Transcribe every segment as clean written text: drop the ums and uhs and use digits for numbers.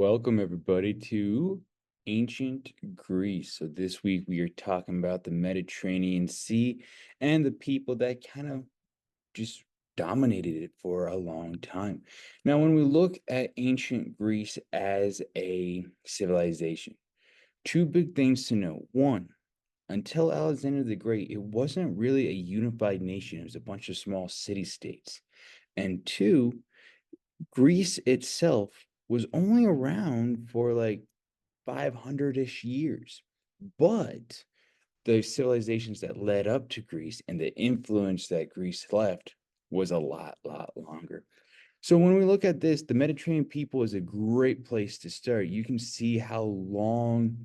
Welcome, everybody, to ancient Greece. So, this week we are talking about the Mediterranean Sea and the people that kind of just dominated it for a long time. Now, when we look at ancient Greece as a civilization, two big things to know. One, until Alexander the Great, it wasn't really a unified nation, it was a bunch of small city states. And two, Greece itself was only around for like 500-ish years. But the civilizations that led up to Greece and the influence that Greece left was a lot longer. So when we look at this, the Mediterranean people is a great place to start. You can see how long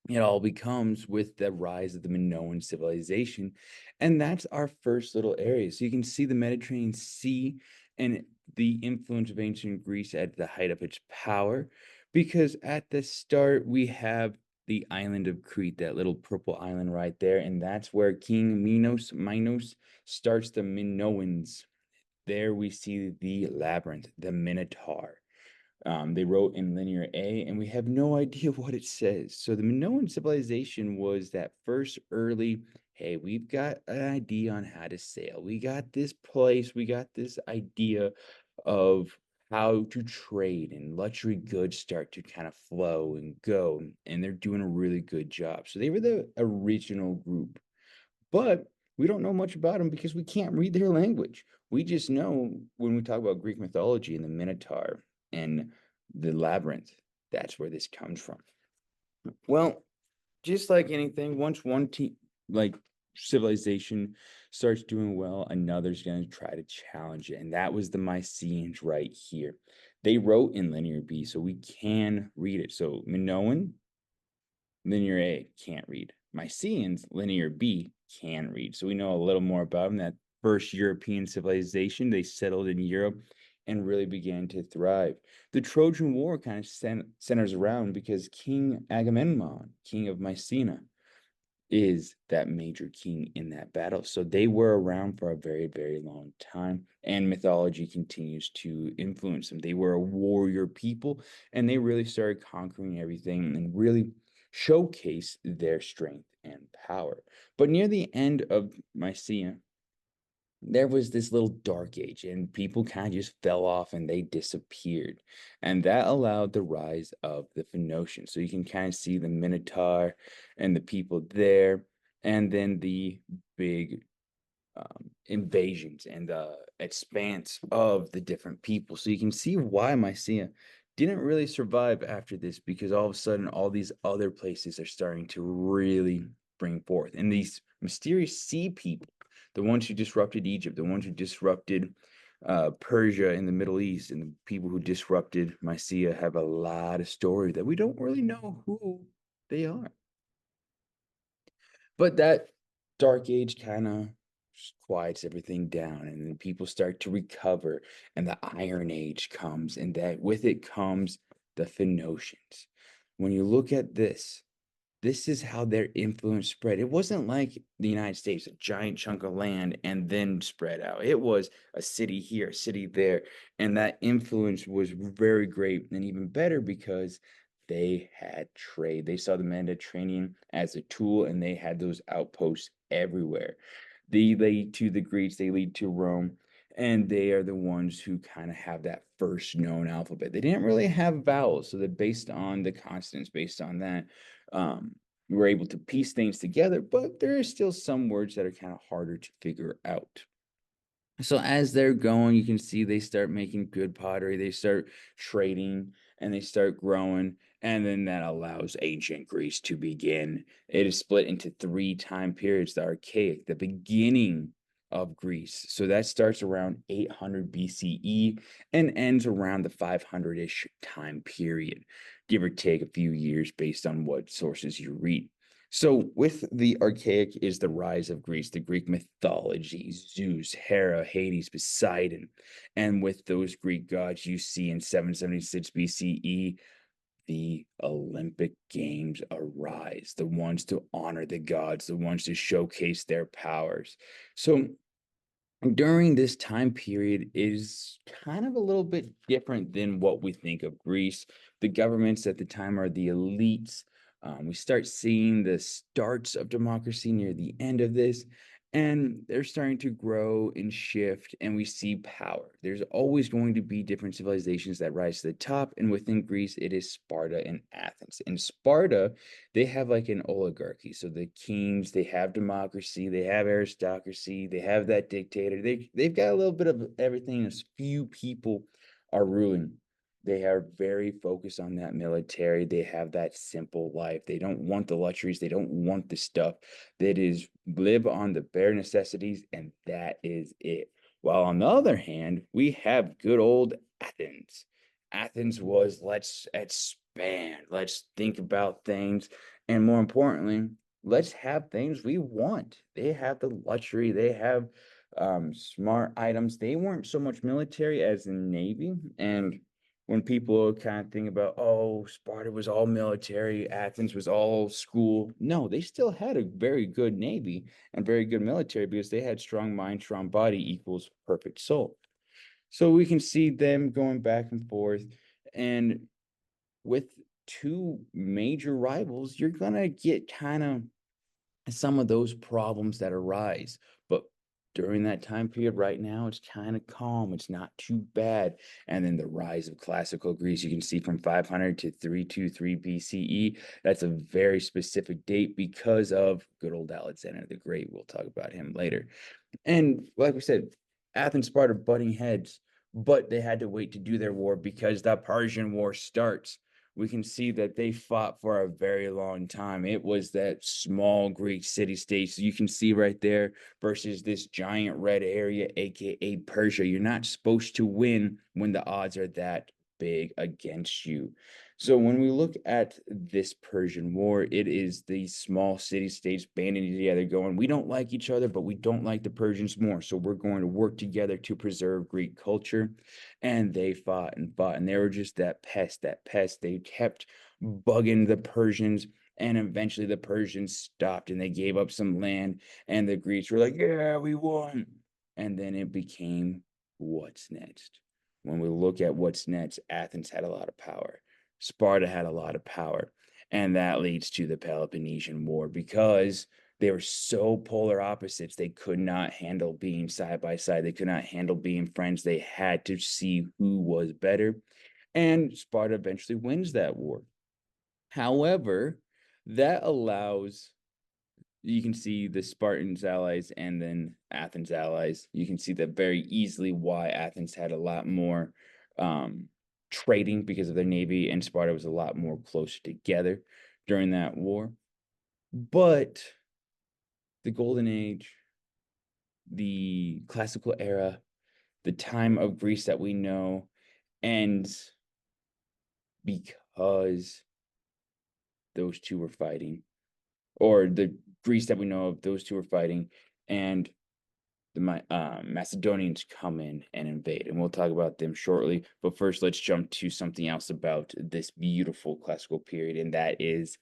it all becomes with the rise of the Minoan civilization. And that's our first little area. So you can see the Mediterranean Sea and the influence of ancient Greece at the height of its power. Because at the start, we have the island of Crete, that little purple island right there. And that's where King Minos starts the Minoans. There we see the labyrinth, the Minotaur. They wrote in Linear A, and we have no idea what it says. So the Minoan civilization was that first early, hey, we've got an idea on how to sail. We got this place, we got this idea of how to trade, and luxury goods start to kind of flow and go, and they're doing a really good job. So they were the original group, but we don't know much about them because we can't read their language. We just know when we talk about Greek mythology and the Minotaur and the labyrinth, that's where this comes from. Well, just like anything, once one team, like civilization, starts doing well, another's going to try to challenge it. And that was the Mycenaeans right here. They wrote in Linear B, so we can read it. So Minoan, Linear A can't read. Mycenaeans, Linear B can read. So we know a little more about them. That first European civilization, they settled in Europe and really began to thrive. The Trojan War kind of centers around because King Agamemnon, king of Mycenae, is that major king in that battle. So they were around for a very long time, and mythology continues to influence them. They were a warrior people, and they really started conquering everything and really showcase their strength and power. But near the end of Mycenae, there was this little dark age, and people kind of just fell off and they disappeared. And that allowed the rise of the Phoenicians. So you can kind of see the Minotaur and the people there, and then the big invasions and the expanse of the different people. So you can see why Mycenae didn't really survive after this, because all of a sudden all these other places are starting to really bring forth. And these mysterious sea people, the ones who disrupted Egypt, the ones who disrupted Persia in the Middle East, and the people who disrupted Mycenae have a lot of story that we don't really know who they are. But that dark age kind of quiets everything down, and then people start to recover, and the Iron Age comes, and that with it comes the Phoenicians. When you look at this is how their influence spread. It wasn't like the United States, a giant chunk of land and then spread out. It was a city here, a city there. And that influence was very great and even better because they had trade. They saw the Mediterranean as a tool, and they had those outposts everywhere. They lead to the Greeks, they lead to Rome, and they are the ones who kind of have that first known alphabet. They didn't really have vowels, so they're based on the consonants, based on that. We're able to piece things together, but there are still some words that are kind of harder to figure out. So as they're going, you can see they start making good pottery, they start trading, and they start growing, and then that allows ancient Greece to begin. It is split into three time periods: the Archaic, the beginning of Greece. So that starts around 800 BCE and ends around the 500-ish time period, give or take a few years based on what sources you read. So, with the Archaic is the rise of Greece, the Greek mythology, Zeus, Hera, Hades, Poseidon. And with those Greek gods, you see in 776 BCE, the Olympic Games arise, the ones to honor the gods, the ones to showcase their powers. So, during this time period is kind of a little bit different than what we think of Greece. The governments at the time are the elites. We start seeing the starts of democracy near the end of this, and they're starting to grow and shift, and we see power. There's always going to be different civilizations that rise to the top, and within Greece, it is Sparta and Athens. In Sparta, they have like an oligarchy. So the kings, they have democracy, they have aristocracy, they have that dictator. They've got a little bit of everything. As few people are ruling. They are very focused on that military. They have that simple life. They don't want the luxuries. They don't want the stuff that is live on the bare necessities, and that is it. While on the other hand, we have good old Athens. Athens was let's expand, let's think about things, and more importantly, let's have things we want. They have the luxury, they have smart items. They weren't so much military as in Navy. And when people kind of think about, oh, Sparta was all military, Athens was all school. No, they still had a very good Navy and very good military because they had strong mind, strong body equals perfect soul. So we can see them going back and forth. And with two major rivals, you're gonna get kind of some of those problems that arise. But during that time period right now, it's kind of calm. It's not too bad. And then the rise of classical Greece, you can see from 500 to 323 BCE. That's a very specific date because of good old Alexander the Great. We'll talk about him later. And like we said, Athens, Sparta butting heads, but they had to wait to do their war because the Persian War starts. We can see that they fought for a very long time. It was that small Greek city states you can see right there versus this giant red area, aka Persia. You're not supposed to win when the odds are that big against you. So when we look at this Persian War, it is these small city states banding together, going, we don't like each other, but we don't like the Persians more. So we're going to work together to preserve Greek culture. And they fought and fought, and they were just that pest, that pest. They kept bugging the Persians. And eventually the Persians stopped and they gave up some land. And the Greeks were like, yeah, we won. And then it became what's next. When we look at what's next, Athens had a lot of power. Sparta had a lot of power. And that leads to the Peloponnesian War because they were so polar opposites. They could not handle being side by side. They could not handle being friends. They had to see who was better. And Sparta eventually wins that war. However, that allows you can see the Spartans allies and then Athens allies. You can see that very easily why Athens had a lot more trading because of their navy, and Sparta was a lot more closer together during that war. But the Golden Age, the classical era, the time of Greece that we know ends because those two were fighting, or the Greece that we know of, those two were fighting, and the Macedonians come in and invade, and we'll talk about them shortly. But first, let's jump to something else about this beautiful classical period, and that is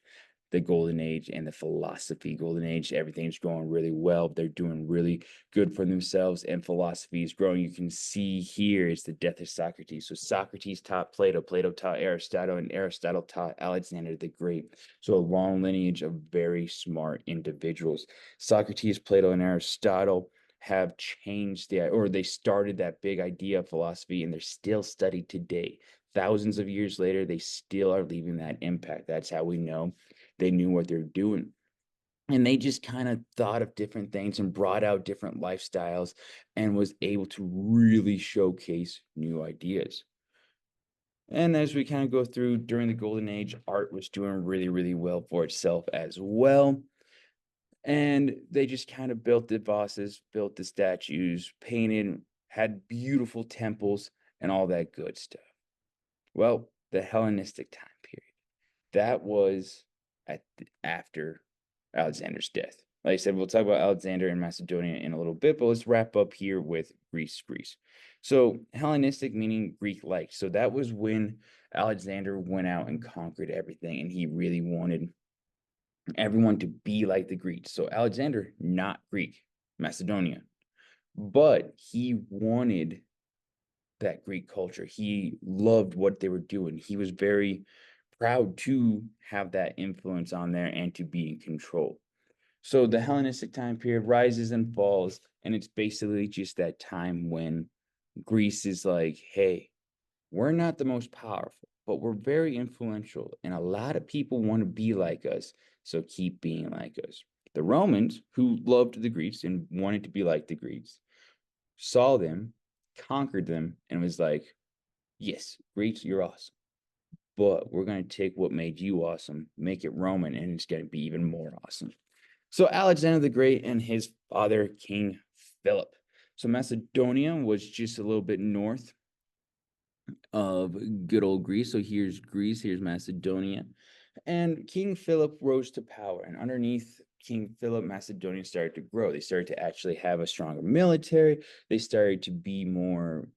the Golden Age and the philosophy. Golden Age, everything's going really well. They're doing really good for themselves, and philosophy is growing. You can see here is the death of Socrates. So Socrates taught Plato, Plato taught Aristotle, and Aristotle taught Alexander the Great. So a long lineage of very smart individuals. Socrates, Plato, and Aristotle have changed or they started that big idea of philosophy, and they're still studied today. Thousands of years later, they still are leaving that impact. That's how we know they knew what they're doing. And they just kind of thought of different things and brought out different lifestyles and was able to really showcase new ideas. And as we kind of go through during the Golden Age, art was doing really, really well for itself as well. And they just kind of built the vases, built the statues, painted, had beautiful temples, and all that good stuff. Well, the Hellenistic time period, that was after Alexander's death. Like I said, we'll talk about Alexander and Macedonia in a little bit, but let's wrap up here with Greece. So Hellenistic meaning Greek-like. So that was when Alexander went out and conquered everything, and he really wanted everyone to be like the Greeks. So Alexander, not Greek, Macedonian. but he wanted that Greek culture. He loved what they were doing. He was very proud to have that influence on there and to be in control. So the Hellenistic time period rises and falls, and it's basically just that time when Greece is like, hey, we're not the most powerful, but we're very influential, and a lot of people want to be like us, so keep being like us. The Romans, who loved the Greeks and wanted to be like the Greeks, saw them, conquered them, and was like, yes, Greeks, you're awesome. But we're going to take what made you awesome, make it Roman, and it's going to be even more awesome. So Alexander the Great and his father, King Philip. So Macedonia was just a little bit north of good old Greece. So here's Greece, here's Macedonia. And King Philip rose to power. And underneath King Philip, Macedonia started to grow. They started to actually have a stronger military. They started to be more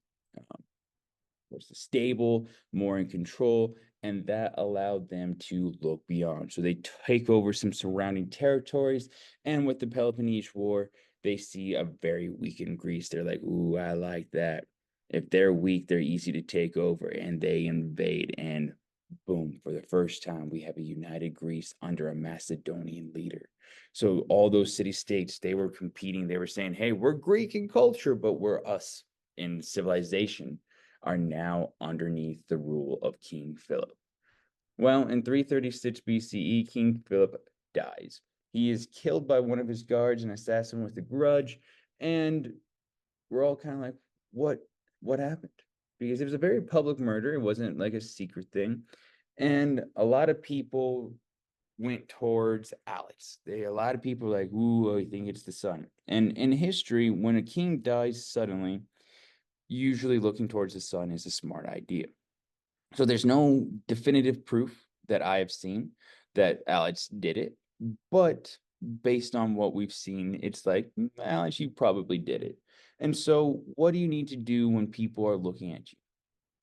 stable, more in control, and that allowed them to look beyond. So they take over some surrounding territories, and with the Peloponnese War, they see a very weakened Greece. They're like, ooh, I like that. If they're weak, they're easy to take over, and they invade, and boom, for the first time, we have a united Greece under a Macedonian leader. So all those city-states, they were competing. They were saying, hey, we're Greek in culture, but we're us in civilization, are now underneath the rule of King Philip. Well, in 336 BCE, King Philip dies. He is killed by one of his guards, an assassin with a grudge, and we're all kind of like, what happened? Because it was a very public murder. It wasn't like a secret thing. And a lot of people went towards Alex. A lot of people were like, ooh, I think it's the son. And in history, when a king dies suddenly, usually looking towards the sun is a smart idea. So there's no definitive proof that I have seen that Alex did it, but based on what we've seen, it's like, Alex, you probably did it. And so, what do you need to do when people are looking at you?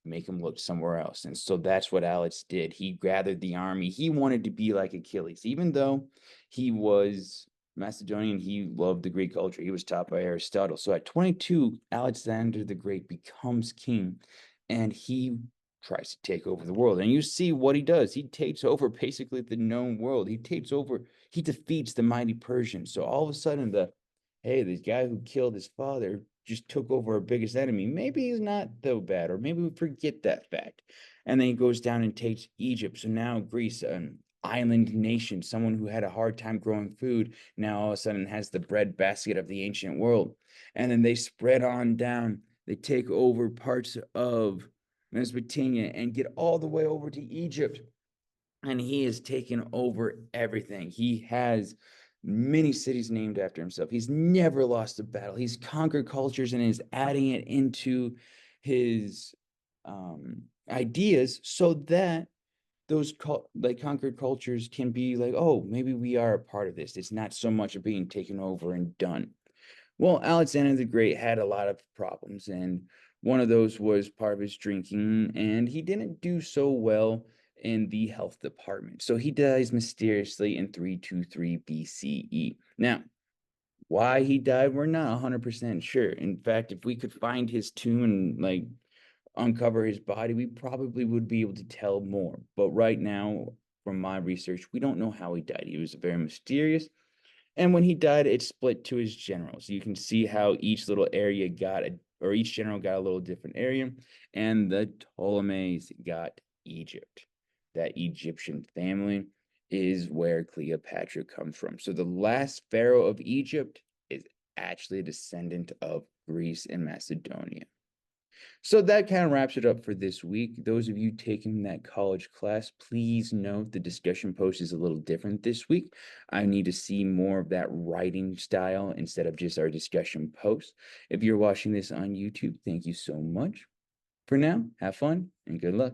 Make them look somewhere else. And so that's what Alex did. He gathered the army. He wanted to be like Achilles, even though he was Macedonian, he loved the Greek culture. He was taught by Aristotle. So at 22, Alexander the Great becomes king, and he tries to take over the world. And you see what he does. He takes over basically the known world. He takes over, he defeats the mighty Persians. So all of a sudden, hey, this guy who killed his father just took over our biggest enemy. Maybe he's not so bad, or maybe we forget that fact. And then he goes down and takes Egypt. So now Greece, an island nation, someone who had a hard time growing food, now all of a sudden has the bread basket of the ancient world. And then they spread on down. They take over parts of Mesopotamia and get all the way over to Egypt. And he has taken over everything. He has many cities named after himself. He's never lost a battle. He's conquered cultures and is adding it into his ideas so that those like conquered cultures can be like, oh, maybe we are a part of this. It's not so much of being taken over and done. Well, Alexander the Great had a lot of problems, and one of those was part of his drinking, and he didn't do so well in the health department. So he dies mysteriously in 323 BCE. Now, why he died, we're not 100% sure. In fact, if we could find his tomb and like uncover his body, we probably would be able to tell more. But right now, from my research, we don't know how he died. He was very mysterious. And when he died, it split to his generals. You can see how each little area got or each general got a little different area. And the Ptolemies got Egypt. That Egyptian family is where Cleopatra comes from. So the last pharaoh of Egypt is actually a descendant of Greece and Macedonia. So that kind of wraps it up for this week. Those of you taking that college class, please note the discussion post is a little different this week. I need to see more of that writing style instead of just our discussion post. If you're watching this on YouTube, thank you so much. For now, have fun and good luck.